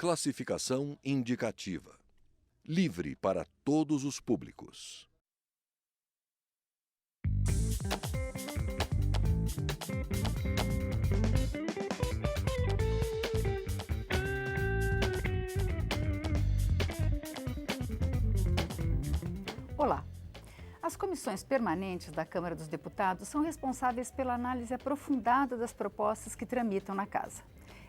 Classificação indicativa. Livre para todos os públicos. Olá! As comissões permanentes da Câmara dos Deputados são responsáveis pela análise aprofundada das propostas que tramitam na Casa.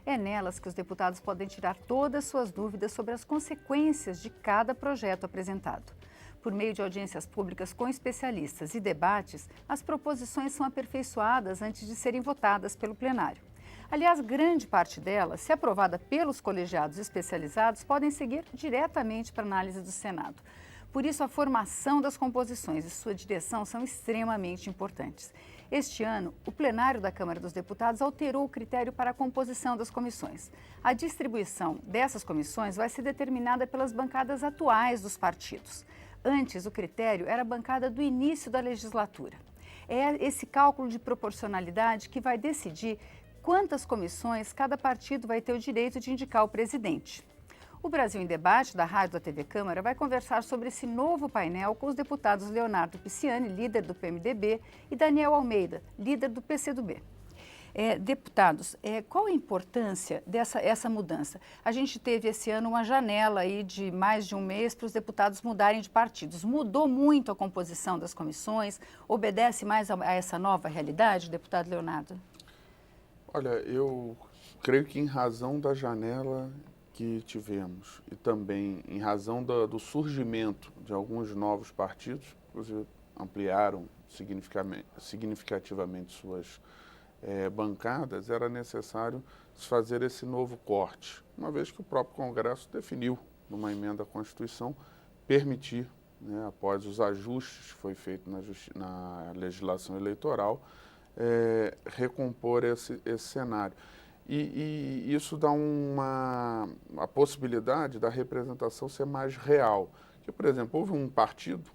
É nelas que os deputados podem tirar todas suas dúvidas sobre as consequências de cada projeto apresentado. Por meio de audiências públicas com especialistas e debates, as proposições são aperfeiçoadas antes de serem votadas pelo plenário. Aliás, grande parte delas, se aprovada pelos colegiados especializados, podem seguir diretamente para a análise do Senado. Por isso, a formação das composições e sua direção são extremamente importantes. Este ano, o plenário da Câmara dos Deputados alterou o critério para a composição das comissões. A distribuição dessas comissões vai ser determinada pelas bancadas atuais dos partidos. Antes, o critério era a bancada do início da legislatura. É esse cálculo de proporcionalidade que vai decidir quantas comissões cada partido vai ter o direito de indicar o presidente. O Brasil em Debate, da Rádio da TV Câmara, vai conversar sobre esse novo painel com os deputados Leonardo Pisciani, líder do PMDB, e Daniel Almeida, líder do PCdoB. Deputados, qual a importância dessa mudança? A gente teve esse ano uma janela aí de mais de um mês para os deputados mudarem de partidos. Mudou muito a composição das comissões? Obedece mais a essa nova realidade, deputado Leonardo? Olha, eu creio que em razão da janela que tivemos e também em razão do surgimento de alguns novos partidos, inclusive ampliaram significativamente suas bancadas, era necessário se fazer esse novo corte, uma vez que o próprio Congresso definiu, numa emenda à Constituição, permitir, após os ajustes que foi feito na legislação eleitoral, recompor esse cenário. E isso dá a possibilidade da representação ser mais real. Que, por exemplo, houve um partido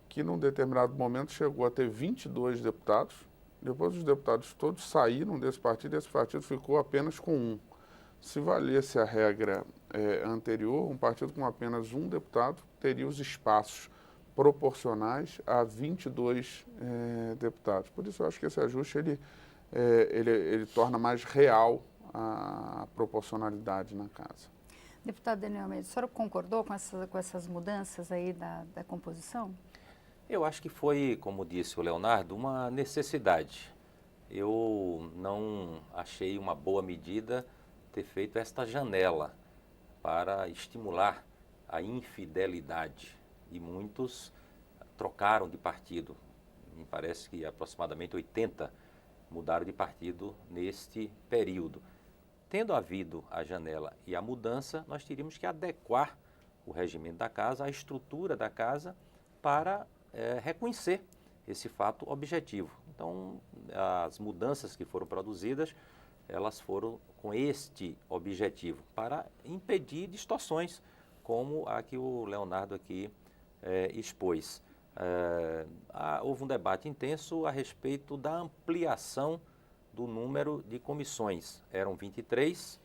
que, num determinado momento, chegou a ter 22 deputados, depois os deputados todos saíram desse partido e esse partido ficou apenas com um. Se valesse a regra anterior, um partido com apenas um deputado teria os espaços proporcionais a 22 deputados. Por isso, eu acho que esse ajuste ele torna mais real a proporcionalidade na casa. Deputado Daniel Almeida, o senhor concordou com essas mudanças aí da composição? Eu acho que foi, como disse o Leonardo, uma necessidade. Eu não achei uma boa medida ter feito esta janela para estimular a infidelidade. E muitos trocaram de partido. Me parece que aproximadamente 80 mudaram de partido neste período. Tendo havido a janela e a mudança, nós teríamos que adequar o regimento da casa, a estrutura da casa, para reconhecer esse fato objetivo. Então, as mudanças que foram produzidas, elas foram com este objetivo, para impedir distorções, como a que o Leonardo aqui expôs. Houve um debate intenso a respeito da ampliação do número de comissões. Eram 23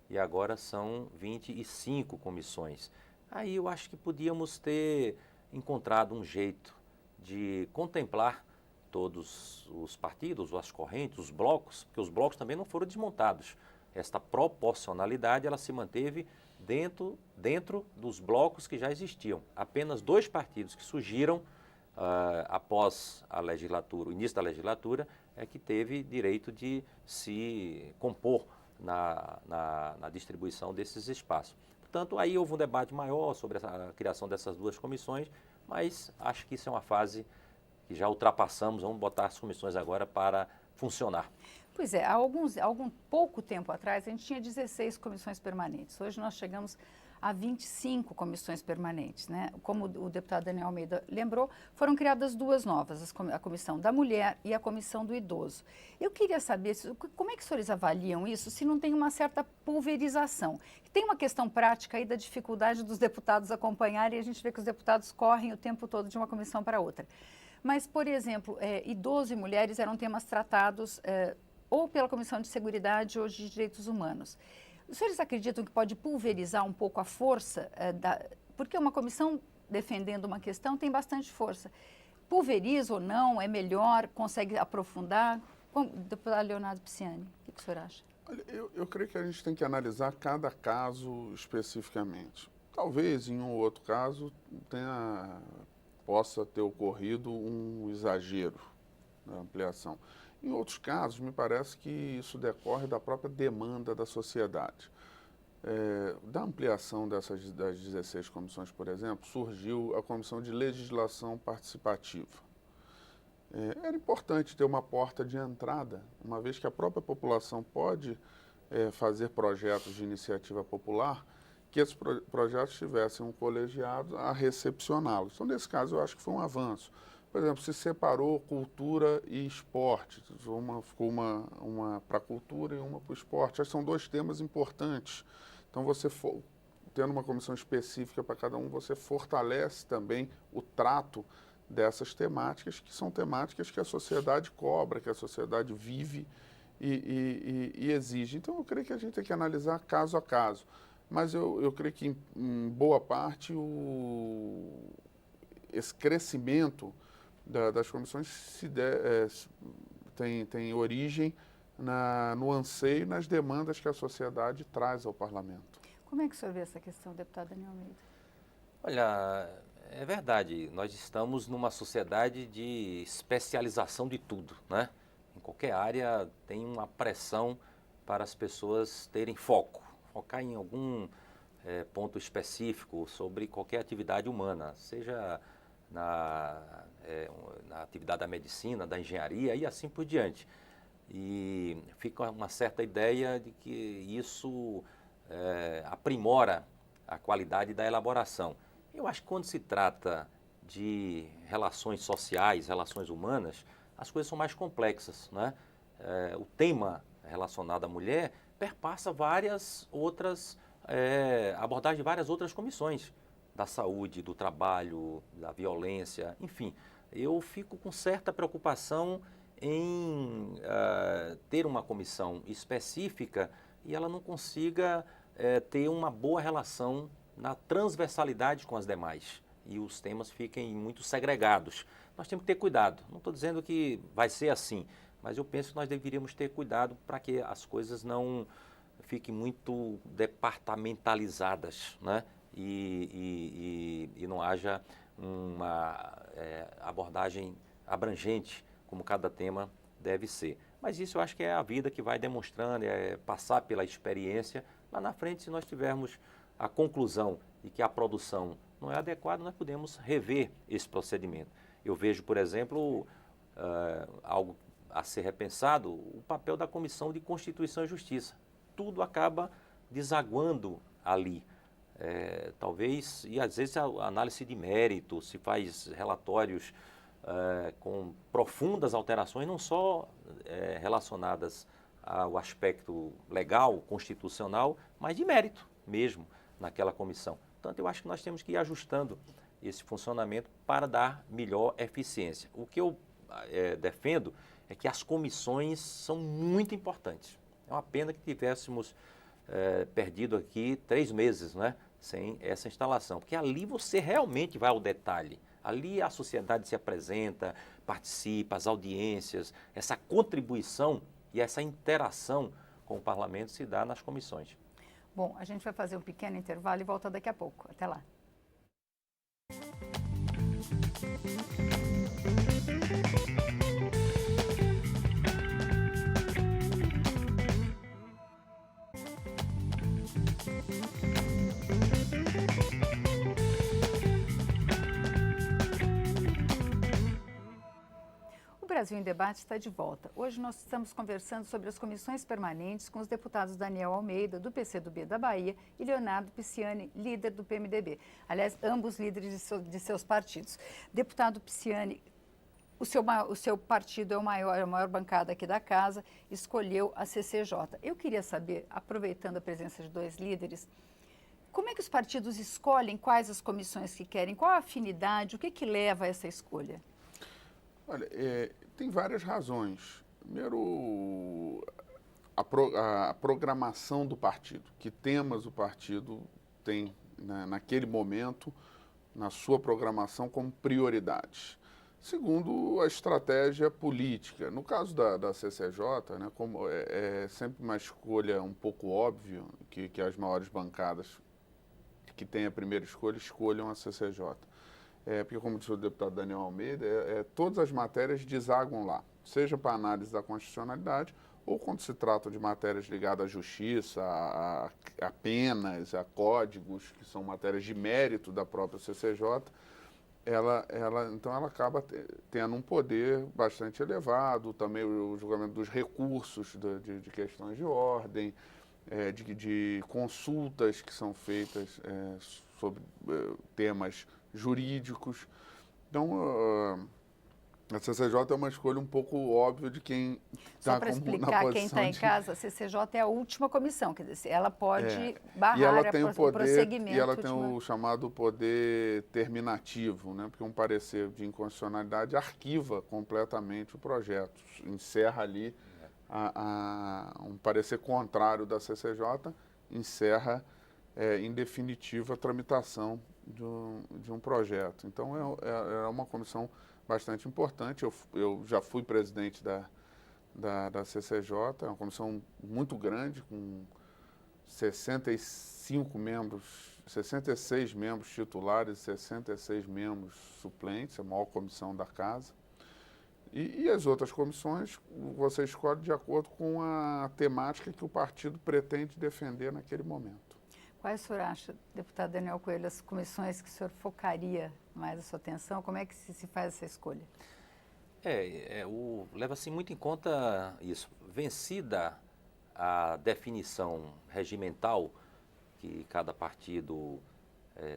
e agora são 25 comissões. Aí eu acho que podíamos ter encontrado um jeito de contemplar todos os partidos, as correntes, os blocos, porque os blocos também não foram desmontados. Esta proporcionalidade ela se manteve dentro dos blocos que já existiam. Apenas 2 partidos que surgiram após a legislatura, o início da legislatura, é que teve direito de se compor na distribuição desses espaços. Portanto, aí houve um debate maior sobre a criação dessas 2 comissões, mas acho que isso é uma fase que já ultrapassamos, vamos botar as comissões agora para funcionar. Pois é, há algum pouco tempo atrás a gente tinha 16 comissões permanentes. Hoje nós chegamos a 25 comissões permanentes, né? Como o deputado Daniel Almeida lembrou, foram criadas 2 novas, a Comissão da Mulher e a Comissão do Idoso. Eu queria saber como é que os senhores avaliam isso, se não tem uma certa pulverização. Tem uma questão prática aí da dificuldade dos deputados acompanharem, e a gente vê que os deputados correm o tempo todo de uma comissão para outra. Mas, por exemplo, idoso e mulheres eram temas tratados ou pela Comissão de Seguridade ou de Direitos Humanos. Os senhores acreditam que pode pulverizar um pouco a força porque uma comissão defendendo uma questão tem bastante força. Pulveriza ou não? É melhor? Consegue aprofundar? Deputado Leonardo Pisciani, o que o senhor acha? Olha, eu creio que a gente tem que analisar cada caso especificamente. Talvez em um ou outro caso possa ter ocorrido um exagero na ampliação. Em outros casos, me parece que isso decorre da própria demanda da sociedade. Da ampliação das 16 comissões, por exemplo, surgiu a Comissão de Legislação Participativa. Era importante ter uma porta de entrada, uma vez que a própria população pode fazer projetos de iniciativa popular, que esses projetos tivessem um colegiado a recepcioná-los. Então, nesse caso, eu acho que foi um avanço. Por exemplo, se separou cultura e esporte, ficou uma para a cultura e uma para o esporte. Acho que são dois temas importantes. Então, tendo uma comissão específica para cada um, você fortalece também o trato dessas temáticas, que são temáticas que a sociedade cobra, que a sociedade vive e exige. Então, eu creio que a gente tem que analisar caso a caso. Mas eu creio que, em boa parte, esse crescimento das comissões tem origem no anseio e nas demandas que a sociedade traz ao parlamento. Como é que o senhor vê essa questão, deputado Daniel Almeida? Olha, é verdade, nós estamos numa sociedade de especialização de tudo, né? Em qualquer área tem uma pressão para as pessoas terem focar em algum ponto específico sobre qualquer atividade humana, seja na atividade da medicina, da engenharia e assim por diante. E fica uma certa ideia de que isso aprimora a qualidade da elaboração. Eu acho que quando se trata de relações sociais, relações humanas, as coisas são mais complexas, né? O tema relacionado à mulher perpassa várias outras abordagens de várias outras comissões, da saúde, do trabalho, da violência, enfim. Eu fico com certa preocupação em ter uma comissão específica e ela não consiga ter uma boa relação na transversalidade com as demais e os temas fiquem muito segregados. Nós temos que ter cuidado. Não estou dizendo que vai ser assim, mas eu penso que nós deveríamos ter cuidado para que as coisas não fiquem muito departamentalizadas, né? E não haja uma abordagem abrangente como cada tema deve ser. Mas isso eu acho que é a vida que vai demonstrando, passar pela experiência. Lá na frente, se nós tivermos a conclusão de que a produção não é adequada, nós podemos rever esse procedimento. Eu vejo, por exemplo, algo a ser repensado, o papel da Comissão de Constituição e Justiça. Tudo acaba desaguando ali. Talvez, e às vezes a análise de mérito, se faz relatórios com profundas alterações, não só relacionadas ao aspecto legal, constitucional, mas de mérito mesmo naquela comissão. Portanto, eu acho que nós temos que ir ajustando esse funcionamento para dar melhor eficiência. O que eu defendo é que as comissões são muito importantes. É uma pena que tivéssemos perdido aqui 3 meses, né, sem essa instalação, porque ali você realmente vai ao detalhe. Ali a sociedade se apresenta, participa, as audiências, essa contribuição e essa interação com o parlamento se dá nas comissões. Bom, a gente vai fazer um pequeno intervalo e volta daqui a pouco. Até lá. O Brasil em Debate está de volta. Hoje nós estamos conversando sobre as comissões permanentes com os deputados Daniel Almeida, do PCdoB da Bahia, e Leonardo Pisciani, líder do PMDB. Aliás, ambos líderes de seus partidos. Deputado Pisciani, o seu partido é a maior bancada aqui da casa, escolheu a CCJ. Eu queria saber, aproveitando a presença de 2 líderes, como é que os partidos escolhem quais as comissões que querem? Qual a afinidade? O que leva a essa escolha? Olha, tem várias razões. Primeiro, a programação do partido, que temas o partido tem, né, naquele momento, na sua programação como prioridades. Segundo, a estratégia política. No caso da CCJ, né, como é sempre uma escolha um pouco óbvia que as maiores bancadas que têm a primeira escolha escolham a CCJ. Porque, como disse o deputado Daniel Almeida, todas as matérias desaguam lá, seja para análise da constitucionalidade ou quando se trata de matérias ligadas à justiça, a penas, a códigos, que são matérias de mérito da própria CCJ, então ela acaba tendo um poder bastante elevado, também o julgamento dos recursos de questões de ordem, de consultas que são feitas sobre temas jurídicos. Então, a CCJ é uma escolha um pouco óbvia de quem está na posição. Só para explicar quem está em casa, a CCJ é a última comissão, quer dizer, ela pode E barrar ela tem o prosseguimento. E ela tem o chamado poder terminativo, né? Porque um parecer de inconstitucionalidade arquiva completamente o projeto, encerra ali um parecer contrário da CCJ, encerra em definitiva a tramitação de um projeto. Então, é uma comissão bastante importante. Eu já fui presidente da CCJ, é uma comissão muito grande, com 65 membros, 66 membros titulares e 66 membros suplentes, a maior comissão da casa. E as outras comissões você escolhe de acordo com a temática que o partido pretende defender naquele momento. Quais o senhor acha, deputado Daniel Coelho, as comissões que o senhor focaria mais a sua atenção? Como é que se faz essa escolha? Leva-se muito em conta isso. Vencida a definição regimental que cada partido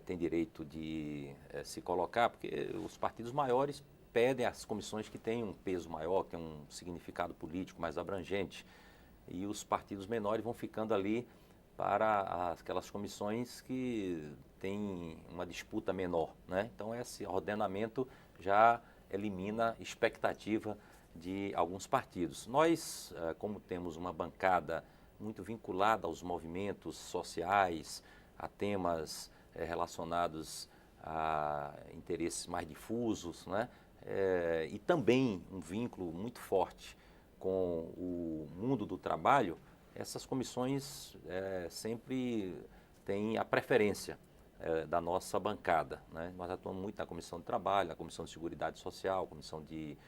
tem direito de se colocar, porque os partidos maiores pedem as comissões que têm um peso maior, que têm um significado político mais abrangente, e os partidos menores vão ficando ali para aquelas comissões que têm uma disputa menor, né? Então, esse ordenamento já elimina expectativa de alguns partidos. Nós, como temos uma bancada muito vinculada aos movimentos sociais, a temas relacionados a interesses mais difusos, né? E também um vínculo muito forte com o mundo do trabalho, essas comissões sempre têm a preferência da nossa bancada, né? Nós atuamos muito na Comissão de Trabalho, na Comissão de Seguridade Social, Comissão de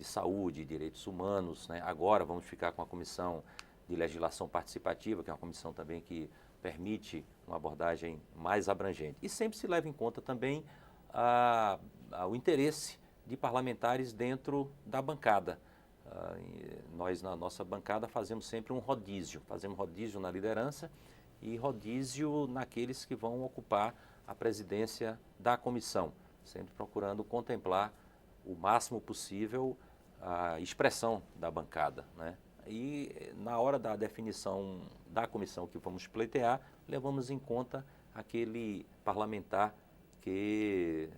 Saúde e Direitos Humanos, né? Agora vamos ficar com a Comissão de Legislação Participativa, que é uma comissão também que permite uma abordagem mais abrangente. E sempre se leva em conta também o interesse de parlamentares dentro da bancada. Nós, na nossa bancada, fazemos sempre um rodízio. Fazemos rodízio na liderança e rodízio naqueles que vão ocupar a presidência da comissão, sempre procurando contemplar o máximo possível a expressão da bancada, né? E na hora da definição da comissão que vamos pleitear, levamos em conta aquele parlamentar que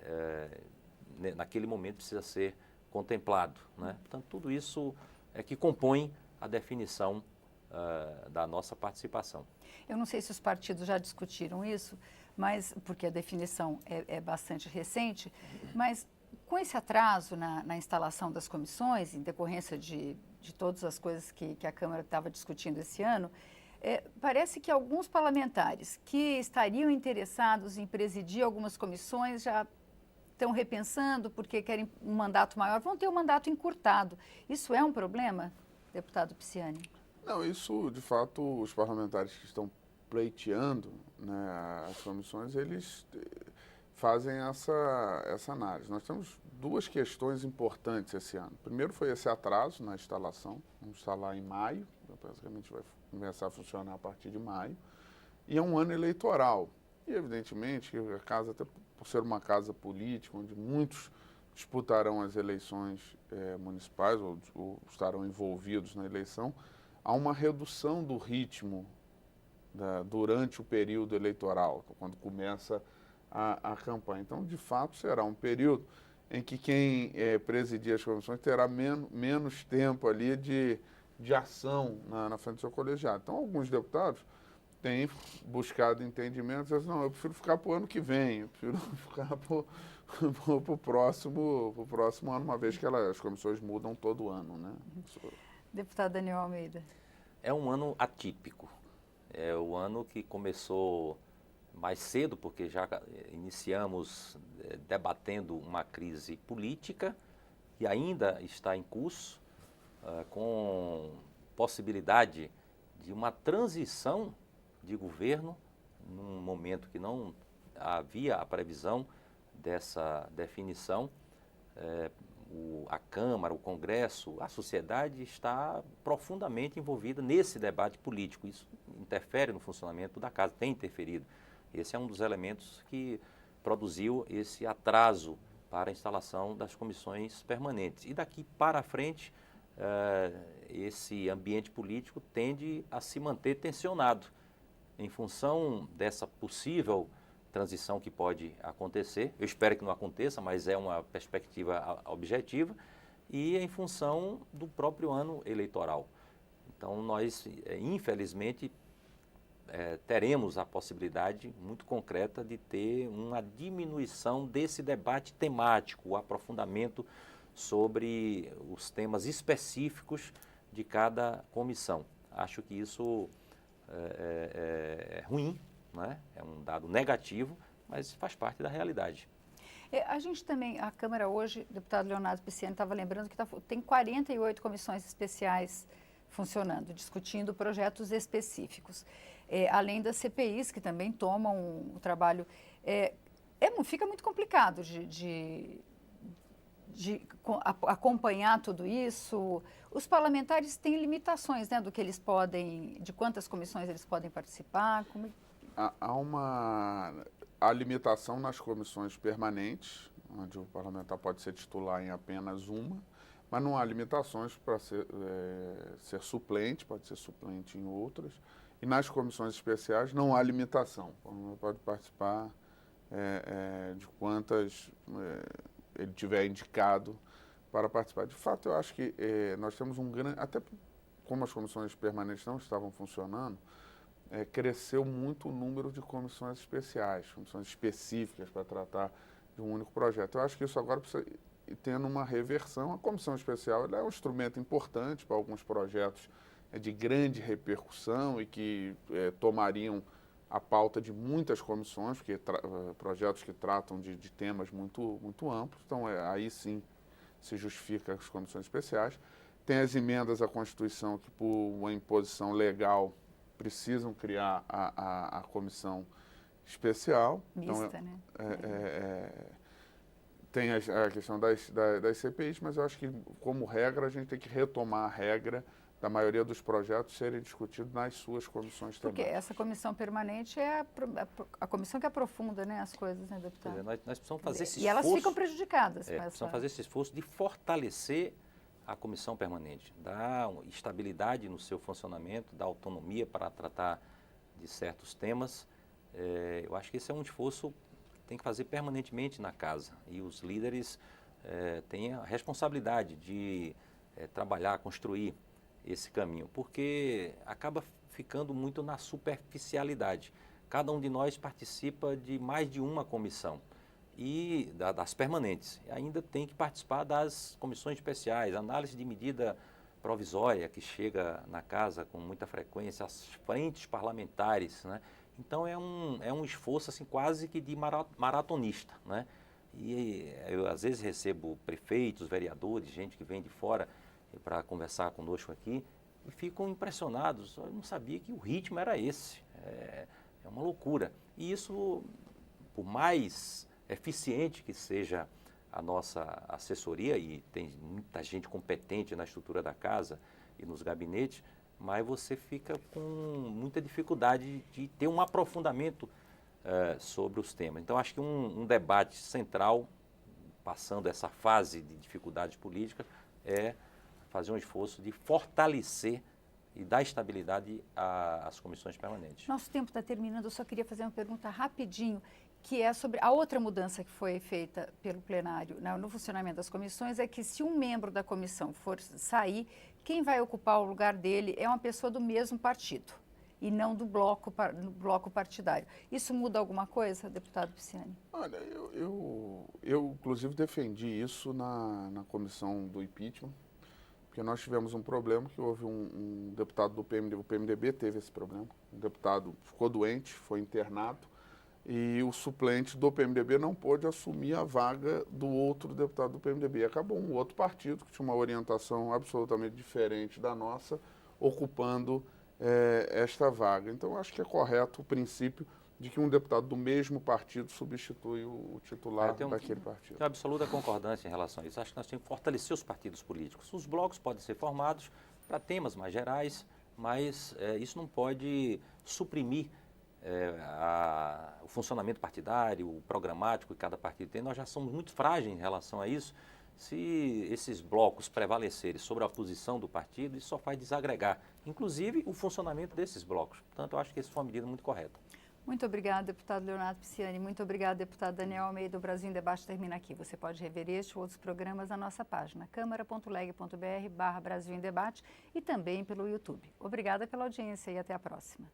naquele momento precisa ser contemplado, né? Portanto, tudo isso é que compõe a definição da nossa participação. Eu não sei se os partidos já discutiram isso, mas porque a definição é bastante recente, mas com esse atraso na instalação das comissões, em decorrência de todas as coisas que a Câmara estava discutindo esse ano, parece que alguns parlamentares que estariam interessados em presidir algumas comissões já estão repensando porque querem um mandato maior, vão ter um mandato encurtado. Isso é um problema, deputado Pisciani? Não, isso, de fato, os parlamentares que estão pleiteando, né, as comissões, eles fazem essa análise. Nós temos duas questões importantes esse ano. Primeiro foi esse atraso na instalação, vamos instalar em maio, basicamente vai começar a funcionar a partir de maio, e é um ano eleitoral. E, evidentemente, a casa, até por ser uma casa política, onde muitos disputarão as eleições municipais ou estarão envolvidos na eleição, há uma redução do ritmo durante o período eleitoral, quando começa a campanha. Então, de fato, será um período em que quem presidir as comissões terá menos tempo ali de de ação na frente do seu colegiado. Então, alguns deputados têm buscado entendimentos, assim, não, eu prefiro ficar para o ano que vem, eu prefiro ficar para o próximo ano, uma vez que as comissões mudam todo ano, né? Deputado Daniel Almeida. É um ano atípico. É o ano que começou mais cedo, porque já iniciamos debatendo uma crise política e ainda está em curso, com possibilidade de uma transição de governo, num momento que não havia a previsão dessa definição. A Câmara, o Congresso, a sociedade está profundamente envolvida nesse debate político. Isso interfere no funcionamento da casa, tem interferido. Esse é um dos elementos que produziu esse atraso para a instalação das comissões permanentes. E daqui para frente, esse ambiente político tende a se manter tensionado em função dessa possível transição que pode acontecer. Eu espero que não aconteça, mas é uma perspectiva objetiva, e em função do próprio ano eleitoral. Então, nós, infelizmente, teremos a possibilidade muito concreta de ter uma diminuição desse debate temático, o aprofundamento sobre os temas específicos de cada comissão. Acho que isso é ruim, né? É um dado negativo, mas faz parte da realidade. A gente também, a Câmara hoje, o deputado Leonardo Pisciani estava lembrando que tem 48 comissões especiais funcionando, discutindo projetos específicos, além das CPIs, que também tomam o trabalho. Fica muito complicado de acompanhar tudo isso. Os parlamentares têm limitações, né, do que eles podem, de quantas comissões eles podem participar. Há limitação nas comissões permanentes, onde o parlamentar pode ser titular em apenas uma, mas não há limitações para ser suplente, pode ser suplente em outras. E nas comissões especiais não há limitação, pode participar de quantas ele tiver indicado para participar. De fato, eu acho que nós temos um grande, até como as comissões permanentes não estavam funcionando, cresceu muito o número de comissões especiais, comissões específicas para tratar de um único projeto. Eu acho que isso agora precisa ir tendo uma reversão. A comissão especial ela é um instrumento importante para alguns projetos de grande repercussão e que tomariam a pauta de muitas comissões, porque projetos que tratam de temas muito, muito amplos. Então, aí sim se justifica as comissões especiais. Tem as emendas à Constituição que, por uma imposição legal, precisam criar a comissão especial. Mista, então, né? Tem a questão das CPIs, mas eu acho que, como regra, a gente tem que retomar a regra da maioria dos projetos serem discutidos nas suas comissões também. Porque essa comissão permanente é a comissão que aprofunda, né, as coisas, né, deputado? Nós precisamos fazer esse esforço. E elas ficam prejudicadas. Precisamos fazer esse esforço de fortalecer a comissão permanente, dar estabilidade no seu funcionamento, dar autonomia para tratar de certos temas. Eu acho que esse é um esforço que tem que fazer permanentemente na casa. E os líderes têm a responsabilidade de trabalhar, construir esse caminho, porque acaba ficando muito na superficialidade. Cada um de nós participa de mais de uma comissão e das permanentes. Ainda tem que participar das comissões especiais, análise de medida provisória que chega na casa com muita frequência, as frentes parlamentares, né? Então é um esforço assim quase que de maratonista, né? E eu às vezes recebo prefeitos, vereadores, gente que vem de fora para conversar conosco aqui e ficam impressionados. Eu não sabia que o ritmo era esse. É uma loucura. E isso, por mais eficiente que seja a nossa assessoria, e tem muita gente competente na estrutura da casa e nos gabinetes, mas você fica com muita dificuldade de ter um aprofundamento sobre os temas. Então, acho que um debate central, passando essa fase de dificuldades políticas, é fazer um esforço de fortalecer e dar estabilidade às comissões permanentes. Nosso tempo está terminando, eu só queria fazer uma pergunta rapidinho, que é sobre a outra mudança que foi feita pelo plenário no funcionamento das comissões, é que se um membro da comissão for sair, quem vai ocupar o lugar dele é uma pessoa do mesmo partido e não do bloco partidário. Isso muda alguma coisa, deputado Pisciani? Olha, eu inclusive defendi isso na comissão do impeachment, porque nós tivemos um problema que houve um deputado do PMDB, o PMDB teve esse problema, um deputado ficou doente, foi internado, e o suplente do PMDB não pôde assumir a vaga do outro deputado do PMDB. Acabou um outro partido, que tinha uma orientação absolutamente diferente da nossa, ocupando esta vaga. Então, acho que é correto o princípio de que um deputado do mesmo partido substitui o titular daquele partido. Tenho absoluta concordância em relação a isso. Acho que nós temos que fortalecer os partidos políticos. Os blocos podem ser formados para temas mais gerais, mas isso não pode suprimir o funcionamento partidário, o programático que cada partido tem. Nós já somos muito frágeis em relação a isso. Se esses blocos prevalecerem sobre a posição do partido, isso só faz desagregar, inclusive o funcionamento desses blocos. Portanto, eu acho que essa foi uma medida muito correta. Muito obrigada, deputado Leonardo Pisciani. Muito obrigada, deputado Daniel Almeida. O Brasil em Debate termina aqui. Você pode rever este ou outros programas na nossa página, câmara.leg.br/Brasil em Debate e também pelo YouTube. Obrigada pela audiência e até a próxima.